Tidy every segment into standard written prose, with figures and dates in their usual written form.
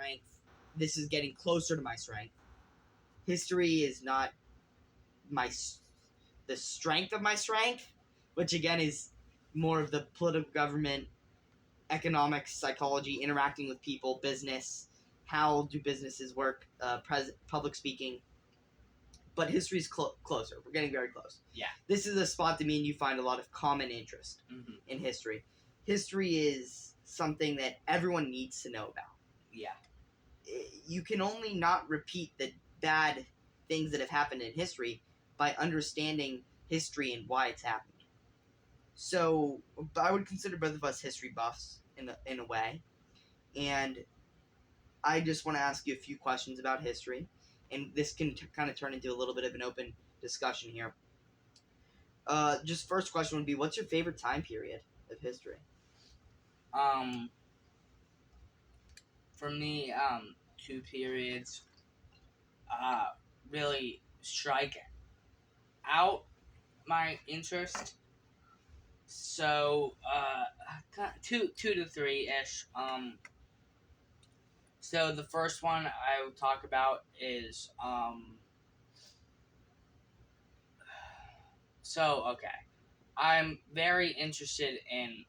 strength. This is getting closer to my strength. History is not the strength of my strength, which again is more of the political government, economics, psychology, interacting with people, business, how do businesses work, public speaking. But history is closer. We're getting very close. Yeah. This is a spot that me and you find a lot of common interest in history. History is something that everyone needs to know about. Yeah. You can only not repeat the bad things that have happened in history by understanding history and why it's happened. So I would consider both of us history buffs in a way. And I just want to ask you a few questions about history. And this can kind of turn into a little bit of an open discussion here. Just first question would be, what's your favorite time period of history? For me, two periods really strike out my interest. So, two to three ish. So the first one I will talk about is So okay, I'm very interested in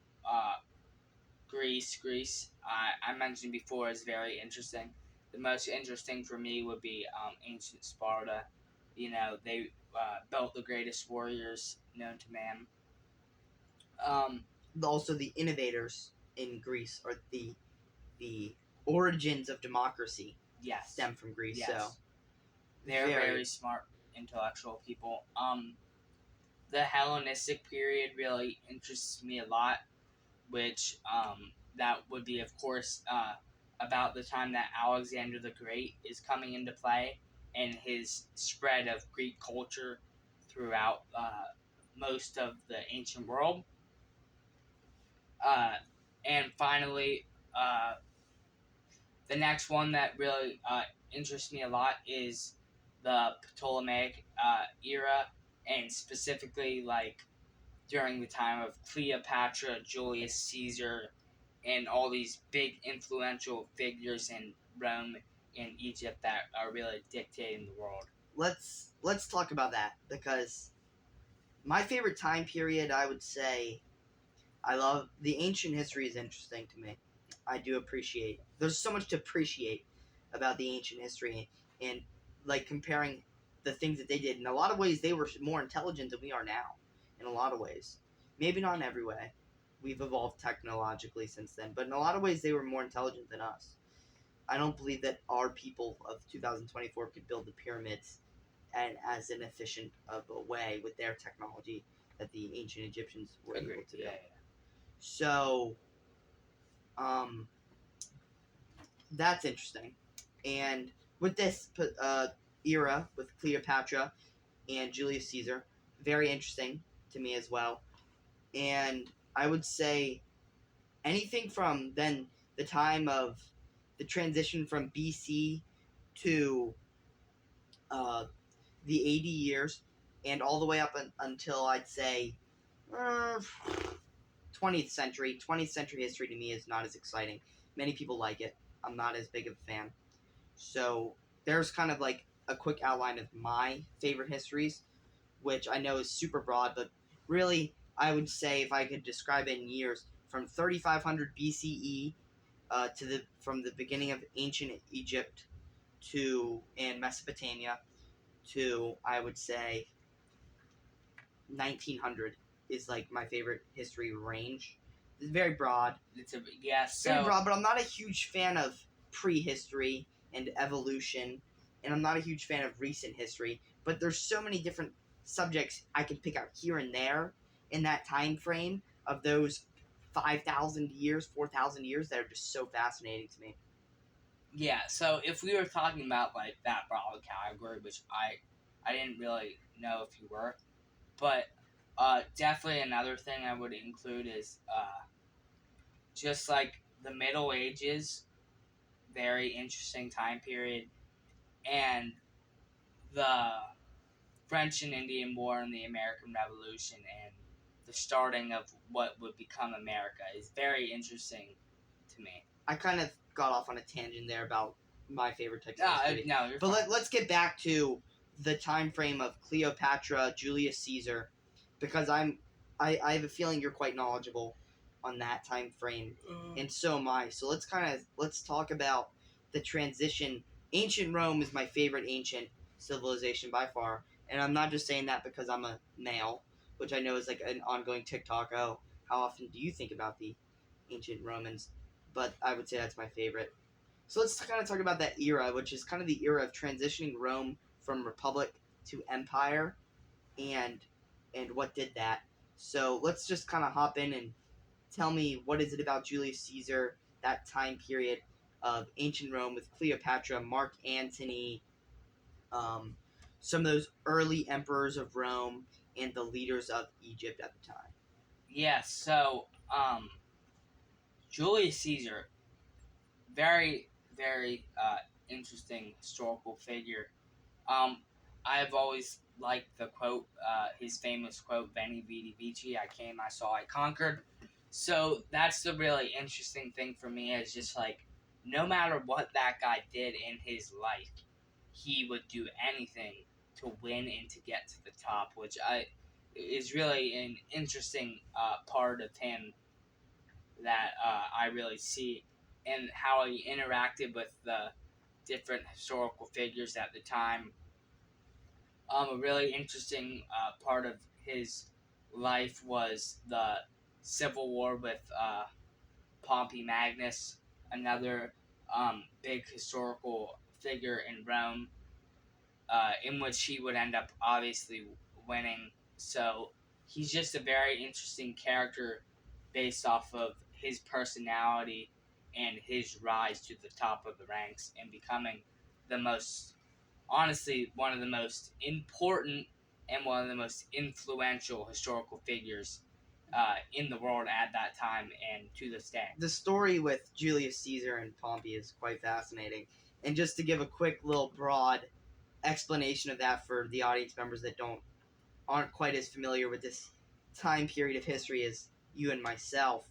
Greece. Greece, I mentioned before, is very interesting. The most interesting for me would be ancient Sparta. You know, they built the greatest warriors known to man. Also, the innovators in Greece are the origins of democracy. Yes, stem from Greece. Yes. So they're very smart, intellectual people. The Hellenistic period really interests me a lot, which that would be, of course, about the time that Alexander the Great is coming into play and his spread of Greek culture throughout most of the ancient world. And finally, the next one that really interests me a lot is the Ptolemaic era, and specifically like during the time of Cleopatra, Julius Caesar, and all these big influential figures in Rome and Egypt that are really dictating the world. Let's talk about that, because my favorite time period, I would say, I love the ancient history is interesting to me. I do appreciate. There's so much to appreciate about the ancient history, and like comparing the things that they did. In a lot of ways, they were more intelligent than we are now. In a lot of ways, maybe not in every way. We've evolved technologically since then, but in a lot of ways, they were more intelligent than us. I don't believe that our people of 2024 could build the pyramids and as an efficient of a way with their technology that the ancient Egyptians were able to do. Yeah. So, that's interesting. And with this era, with Cleopatra and Julius Caesar, very interesting to me as well. And I would say anything from then, the time of the transition from BC to the 80 years, and all the way up until I'd say 20th century. 20th century history to me is not as exciting. Many people like it. I'm not as big of a fan. So there's kind of like a quick outline of my favorite histories, which I know is super broad, but really I would say if I could describe it in years, from 3500 BCE from the beginning of ancient Egypt and Mesopotamia to, I would say, 1900 is like my favorite history range. It's very broad. Very broad, but I'm not a huge fan of prehistory and evolution, and I'm not a huge fan of recent history. But there's so many different subjects I can pick out here and there in that time frame of those 5,000 years, 4,000 years that are just so fascinating to me. Yeah, so if we were talking about like that broad category, which I didn't really know if you were, but definitely another thing I would include is just like the Middle Ages, very interesting time period, and the French and Indian War and the American Revolution and the starting of what would become America is very interesting to me. I kind of got off on a tangent there about my favorite types No, of history. no, you're But fine. let's get back to the time frame of Cleopatra, Julius Caesar, because I have a feeling you're quite knowledgeable on that time frame, and so am I. So let's talk about the transition. Ancient Rome is my favorite ancient civilization by far, and I'm not just saying that because I'm a male, which I know is like an ongoing TikTok. Oh, how often do you think about the ancient Romans? But I would say that's my favorite. So let's kind of talk about that era, which is kind of the era of transitioning Rome from republic to empire, and what did that. So let's just kind of hop in and tell me, what is it about Julius Caesar, that time period of ancient Rome with Cleopatra, Mark Antony, um, some of those early emperors of Rome, and the leaders of Egypt at the time. Yeah, so Julius Caesar, very, very interesting historical figure. Um, I've always liked the quote, his famous quote, "Veni, Vidi, Vici." I came, I saw, I conquered. So that's the really interesting thing for me is just like, no matter what that guy did in his life, he would do anything to win and to get to the top, which I is really an interesting part of him that I really see, and how he interacted with the different historical figures at the time. A really interesting part of his life was the civil war with Pompey Magnus, another big historical figure in Rome, in which he would end up obviously winning. So he's just a very interesting character based off of his personality and his rise to the top of the ranks and becoming the most, honestly, one of the most important and one of the most influential historical figures in the world at that time and to this day. The story with Julius Caesar and Pompey is quite fascinating. And just to give a quick little broad explanation of that for the audience members that aren't quite as familiar with this time period of history as you and myself.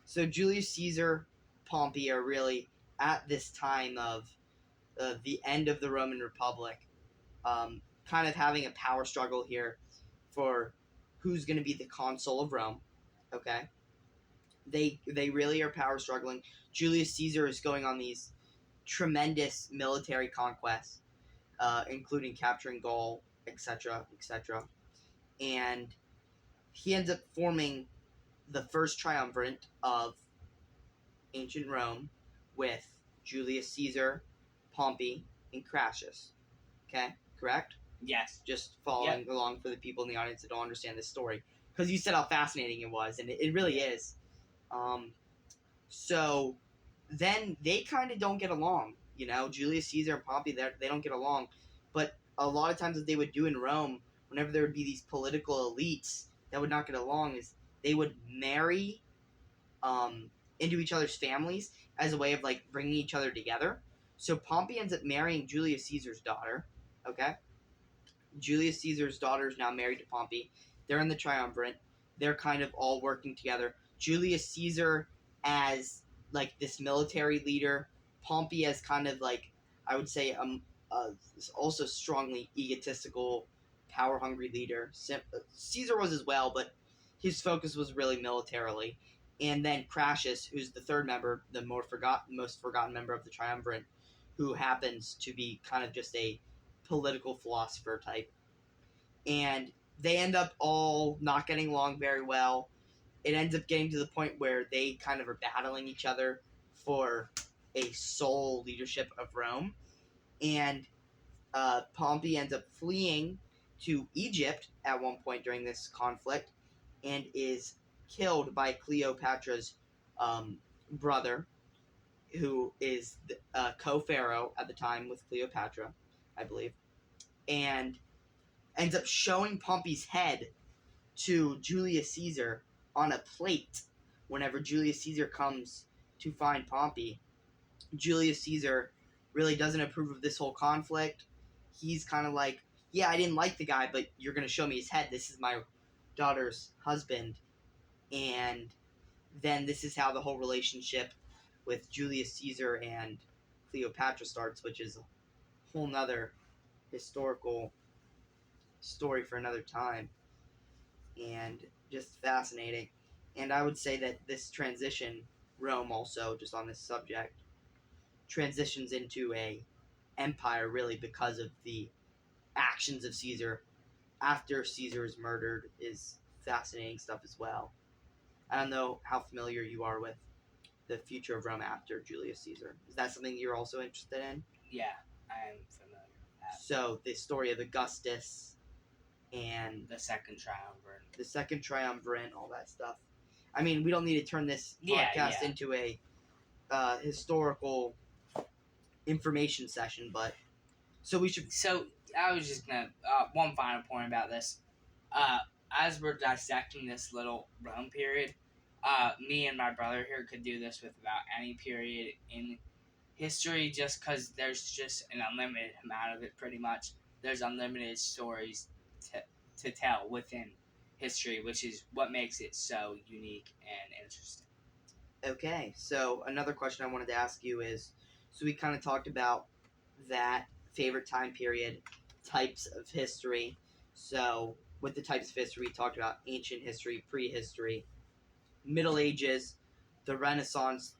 So Julius Caesar, Pompey are really at this time of the end of the Roman Republic, kind of having a power struggle here for who's going to be the consul of Rome. Okay, they really are power struggling. Julius Caesar is going on these tremendous military conquests, including capturing Gaul, etc., etc., and he ends up forming the first triumvirate of ancient Rome with Julius Caesar, Pompey, and Crassus. Okay, correct? Yes. Just following along for the people in the audience that don't understand this story, because you said how fascinating it was, and it really is. So then they kind of don't get along. You know, Julius Caesar and Pompey, they don't get along. But a lot of times, what they would do in Rome, whenever there would be these political elites that would not get along, is they would marry into each other's families as a way of like bringing each other together. So Pompey ends up marrying Julius Caesar's daughter. Okay, Julius Caesar's daughter is now married to Pompey. They're in the triumvirate. They're kind of all working together. Julius Caesar as like this military leader. Pompey as kind of like, I would say, also strongly egotistical, power hungry leader. Caesar was as well, but his focus was really militarily. And then Crassus, who's the third member, the most forgotten member of the triumvirate, who happens to be kind of just a political philosopher type. And they end up all not getting along very well. It ends up getting to the point where they kind of are battling each other for a sole leadership of Rome. And Pompey ends up fleeing to Egypt at one point during this conflict and is killed by Cleopatra's brother, who is the co-pharaoh at the time with Cleopatra, I believe, and ends up showing Pompey's head to Julius Caesar on a plate whenever Julius Caesar comes to find Pompey. Julius Caesar really doesn't approve of this whole conflict. He's kind of like, yeah, I didn't like the guy, but you're going to show me his head. This is my daughter's husband. And then this is how the whole relationship with Julius Caesar and Cleopatra starts, which is a whole nother historical story for another time, and just fascinating. And I would say that this transition, Rome also, just on this subject, transitions into a empire really because of the actions of Caesar after Caesar is murdered is fascinating stuff as well. I don't know how familiar you are with the future of Rome after Julius Caesar. Is that something you're also interested in? Yeah, I am familiar with that. So the story of Augustus and The second triumvirate. the second triumvirate, all that stuff. I mean, we don't need to turn this Yeah, podcast yeah. into a historical information session, but so we should. So I was just gonna one final point about this. As we're dissecting this little Rome period, me and my brother here could do this with about any period in history, just because there's just an unlimited amount of it. Pretty much, there's unlimited stories to tell within history, which is what makes it so unique and interesting. Okay, so another question I wanted to ask you is, so we kind of talked about that favorite time period, types of history. So with the types of history, we talked about ancient history, prehistory, Middle Ages, the Renaissance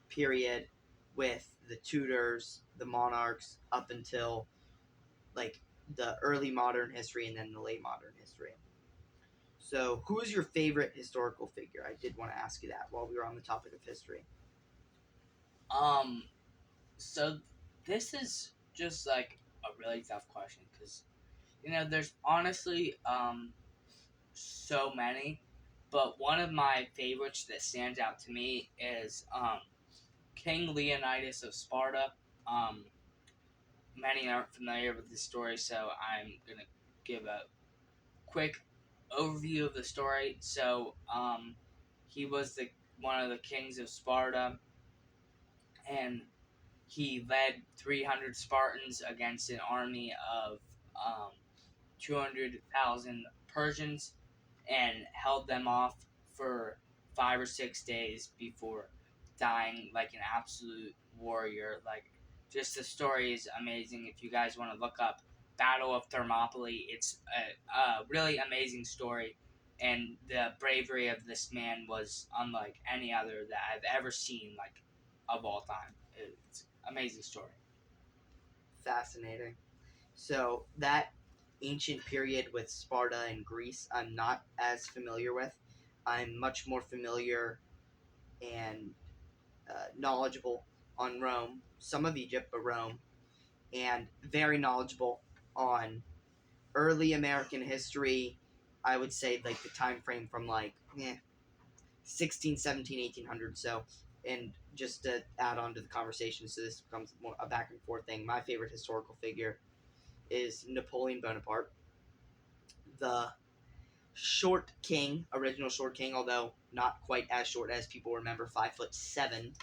period with the Tudors, the monarchs, up until like the early modern history and then the late modern history. So, who is your favorite historical figure? I did want to ask you that while we were on the topic of history. Um, so this is just like a really tough question because there's honestly so many, but one of my favorites that stands out to me is King Leonidas of Sparta. Um, Many aren't familiar with the story, so I'm gonna give a quick overview of the story. So he was the one of the kings of Sparta, and he led 300 Spartans against an army of um, 200,000 Persians and held them off for 5 or 6 days before dying like an absolute warrior. Like, just the story is amazing. If you guys want to look up Battle of Thermopylae, it's a really amazing story. And the bravery of this man was unlike any other that I've ever seen, like, of all time. It's an amazing story. Fascinating. So, that ancient period with Sparta and Greece, I'm not as familiar with. I'm much more familiar and knowledgeable on Rome, some of Egypt, but Rome, and very knowledgeable on early American history. I would say like the time frame from like 16, 17, 1800. So, and just to add on to the conversation, so this becomes more a back and forth thing. My favorite historical figure is Napoleon Bonaparte, the short king, original short king, although not quite as short as people remember, 5'7",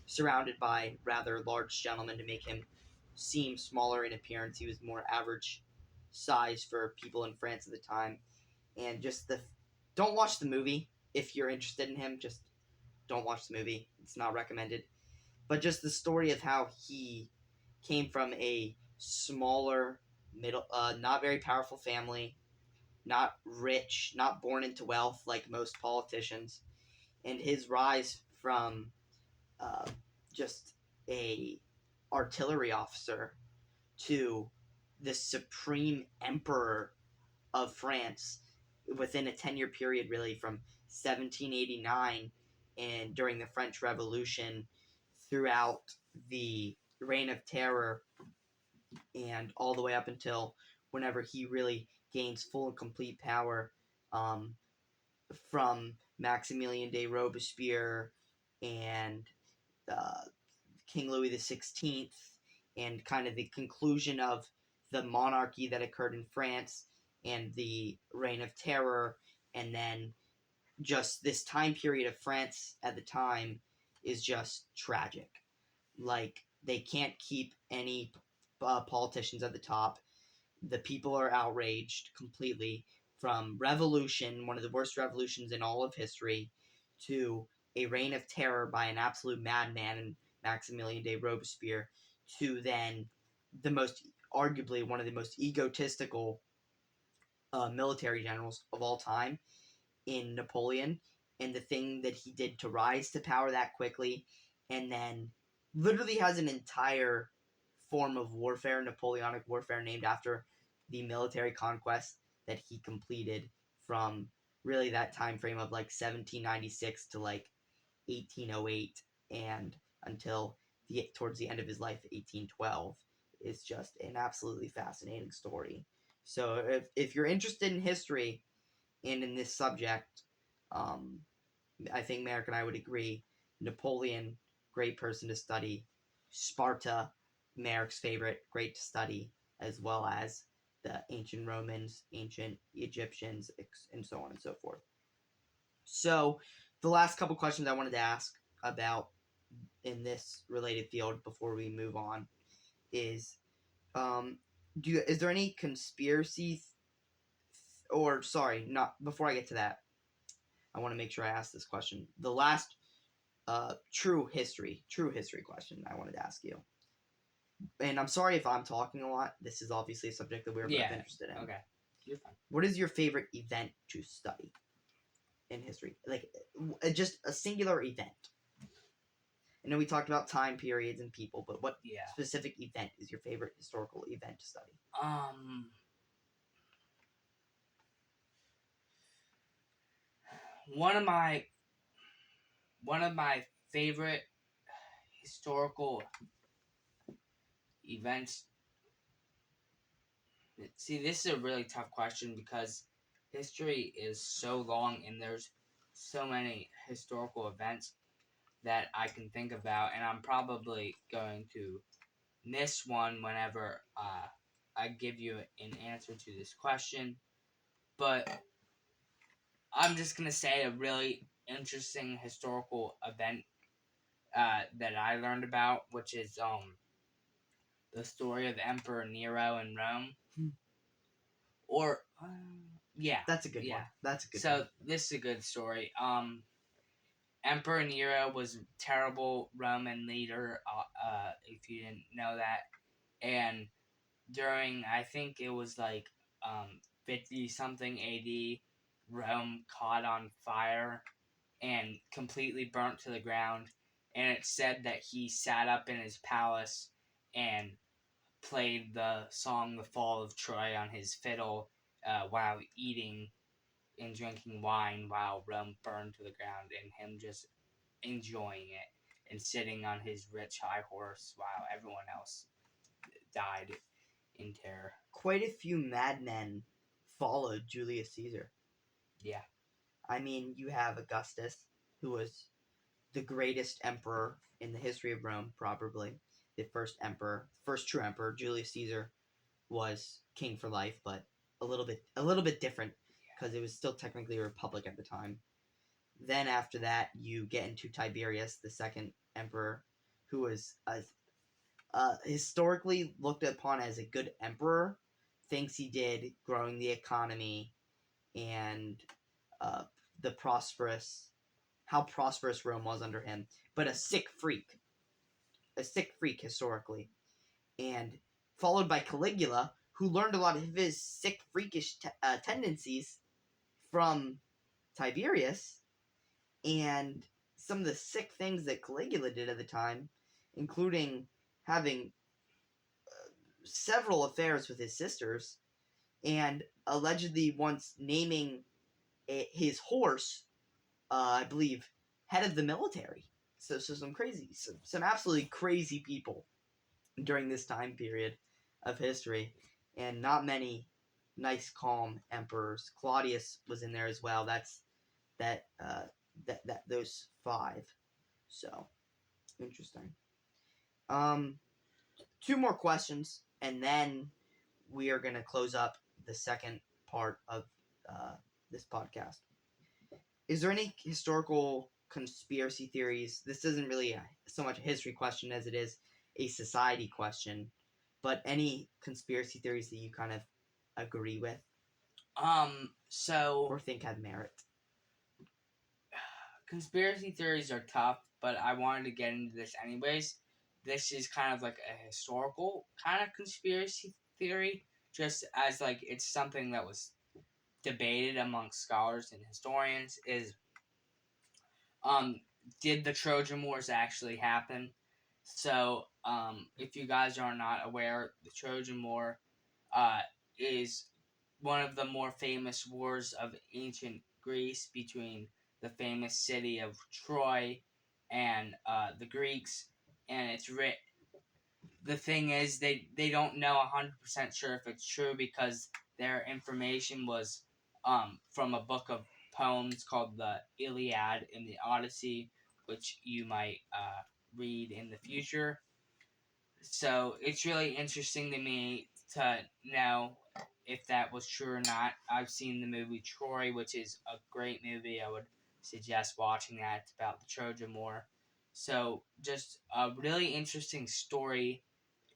surrounded by rather large gentlemen to make him seem smaller in appearance. He was more average size for people in France at the time. And just the don't watch the movie if you're interested in him. Just don't watch the movie. It's not recommended. But just the story of how he came from a smaller, not very powerful family, not rich, not born into wealth like most politicians, and his rise from uh, just a artillery officer to the supreme emperor of France within a 10-year period, really, from 1789 and during the French Revolution throughout the Reign of Terror and all the way up until whenever he really gains full and complete power um, from Maximilien de Robespierre and uh, King Louis XVI and kind of the conclusion of the monarchy that occurred in France and the Reign of Terror, and then just this time period of France at the time is just tragic. Like, they can't keep any politicians at the top. The people are outraged completely from revolution, one of the worst revolutions in all of history, to a reign of terror by an absolute madman in Maximilien de Robespierre to then arguably one of the most egotistical military generals of all time in Napoleon, and the thing that he did to rise to power that quickly, and then literally has an entire form of warfare, Napoleonic warfare, named after the military conquest that he completed from really that time frame of like 1796 to like 1808 and until towards the end of his life, 1812, is just an absolutely fascinating story. So if you're interested in history and in this subject, um, I think Marek and I would agree. Napoleon, great person to study. Sparta, Marek's favorite, great to study, as well as the ancient Romans, ancient Egyptians, and so on and so forth. So, the last couple questions I wanted to ask about in this related field before we move on is, is there any conspiracy, or sorry, not before I get to that, I want to make sure I ask this question. The last true history question I wanted to ask you. And I'm sorry if I'm talking a lot. This is obviously a subject that we're both interested in. Okay. You're fine. What is your favorite event to study in history? Like, just a singular event. I know we talked about time periods and people, but what specific event is your favorite historical event to study? One of my favorite historical events. See, this is a really tough question because history is so long and there's so many historical events that I can think about, and I'm probably going to miss one whenever I give you an answer to this question. But I'm just gonna say a really interesting historical event that I learned about, which is the story of Emperor Nero in Rome. Or yeah, that's a good one. That's a good. So one. This is a good story. Emperor Nero was a terrible Roman leader. If you didn't know that, and during I think it was like 50 something AD, Rome caught on fire and completely burnt to the ground. And it said that he sat up in his palace and played the song "The Fall of Troy" on his fiddle while eating and drinking wine while Rome burned to the ground, and him just enjoying it and sitting on his rich high horse while everyone else died in terror. Quite a few madmen followed Julius Caesar. Yeah. I mean, you have Augustus, who was the greatest emperor in the history of Rome, probably the first true emperor. Julius Caesar was king for life, but a little bit different because it was still technically a republic at the time. Then after that, you get into Tiberius, the second emperor, who was historically looked upon as a good emperor. Things he did growing the economy and uh, the how prosperous Rome was under him, but a sick freak historically, and followed by Caligula, who learned a lot of his sick freakish tendencies from Tiberius, and some of the sick things that Caligula did at the time, including having several affairs with his sisters, and allegedly once naming his horse, I believe, head of the military. So some absolutely crazy people during this time period of history, and not many nice, calm emperors. Claudius was in there as well. That's those five. So interesting. Um, two more questions, and then we are gonna close up the second part of uh, this podcast. Is there any historical conspiracy theories? This isn't really so much a history question as it is a society question, but any conspiracy theories that you kind of agree with So or think have merit? conspiracy theories are tough, but I wanted to get into this anyways. This is kind of like a historical kind of conspiracy theory, just as like it's something that was debated among scholars and historians. Is um did the Trojan Wars actually happen? So if you guys are not aware, the Trojan War uh, is one of the more famous wars of ancient Greece between the famous city of Troy and the Greeks. And the thing is, they don't know 100% sure if it's true because their information was from a book of poems called the Iliad and the Odyssey, which you might read in the future. So it's really interesting to me to know if that was true or not. I've seen the movie Troy, which is a great movie. I would suggest watching that. It's about the Trojan War. So just a really interesting story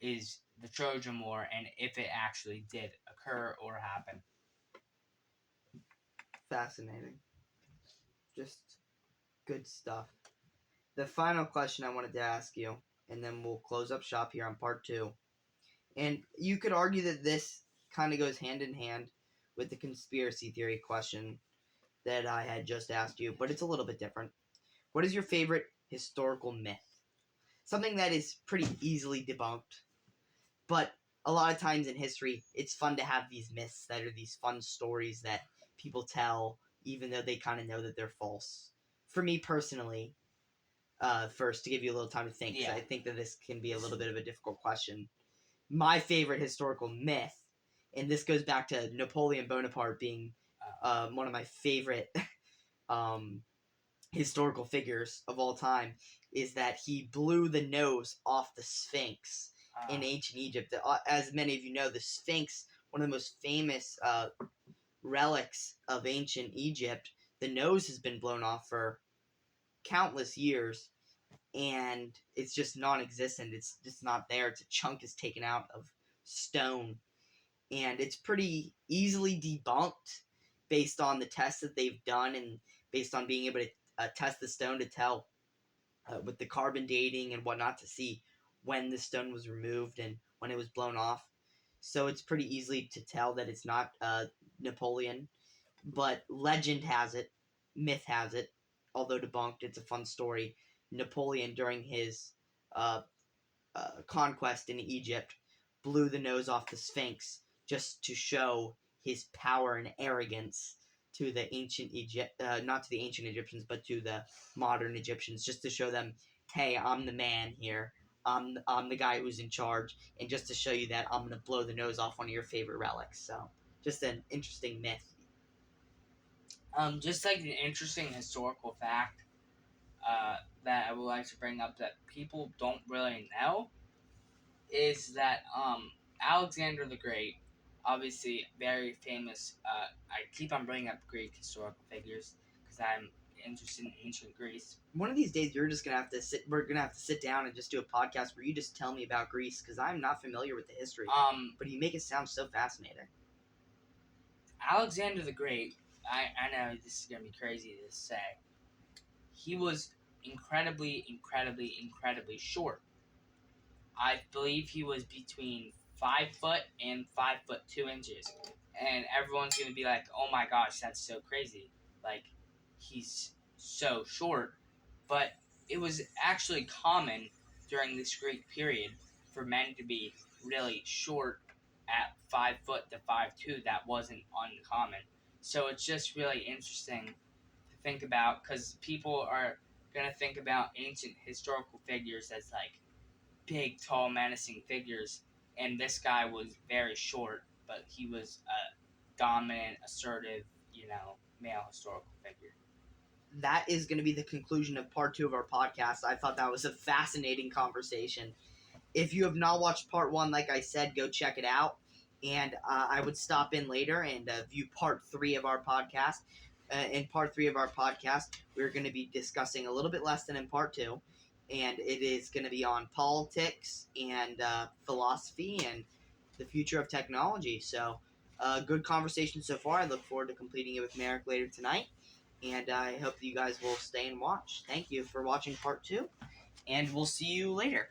is the Trojan War and if it actually did occur or happen. Fascinating. Just good stuff. The final question I wanted to ask you, and then we'll close up shop here on part two. And you could argue that this kind of goes hand in hand with the conspiracy theory question that I had just asked you, but it's a little bit different. What is your favorite historical myth? Something that is pretty easily debunked, but a lot of times in history, it's fun to have these myths that are these fun stories that people tell, even though they kind of know that they're false. For me personally, first to give you a little time to think, because I think that this can be a little bit of a difficult question. My favorite historical myth, and this goes back to Napoleon Bonaparte being one of my favorite um, historical figures of all time, is that he blew the nose off the Sphinx in ancient Egypt. As many of you know, the Sphinx, one of the most famous relics of ancient Egypt, the nose has been blown off for countless years, and it's just non-existent. It's just not there. It's a chunk is taken out of stone, and it's pretty easily debunked based on the tests that they've done and based on being able to test the stone to tell with the carbon dating and whatnot to see when the stone was removed and when it was blown off. So it's pretty easily to tell that it's not Napoleon, but legend has it, myth has it, although debunked. It's a fun story. Napoleon, during his uh, conquest in Egypt, blew the nose off the Sphinx just to show his power and arrogance to the ancient Egypt, not to the ancient Egyptians, but to the modern Egyptians, just to show them, hey, I'm the man here. I'm the guy who's in charge, and just to show you that I'm gonna blow the nose off one of your favorite relics. So, just an interesting myth. Just like an interesting historical fact that I would like to bring up that people don't really know is that Alexander the Great, obviously very famous. I keep on bringing up Greek historical figures because I'm interested in ancient Greece. One of these days, you're just gonna have to sit. We're gonna have to sit down and just do a podcast where you just tell me about Greece because I'm not familiar with the history. But you make it sound so fascinating. Alexander the Great. I know this is gonna be crazy to say. He was incredibly short. I believe he was between 5 foot and 5'2" and everyone's gonna be like, "Oh my gosh, that's so crazy!" Like, he's so short, but it was actually common during this Greek period for men to be really short at 5 foot to 5'2". That wasn't uncommon. So it's just really interesting to think about because people are gonna think about ancient historical figures as like big, tall, menacing figures, and this guy was very short, but he was a dominant, assertive, male historical figure. That is going to be the conclusion of part two of our podcast. I thought that was a fascinating conversation. If you have not watched part one, like I said, go check it out. And I would stop in later and view part three of our podcast. In part three of our podcast, we're going to be discussing a little bit less than in part two. And it is going to be on politics and philosophy and the future of technology. So, good conversation so far. I look forward to completing it with Marek later tonight. and I hope that you guys will stay and watch. Thank you for watching part 2, and we'll see you later.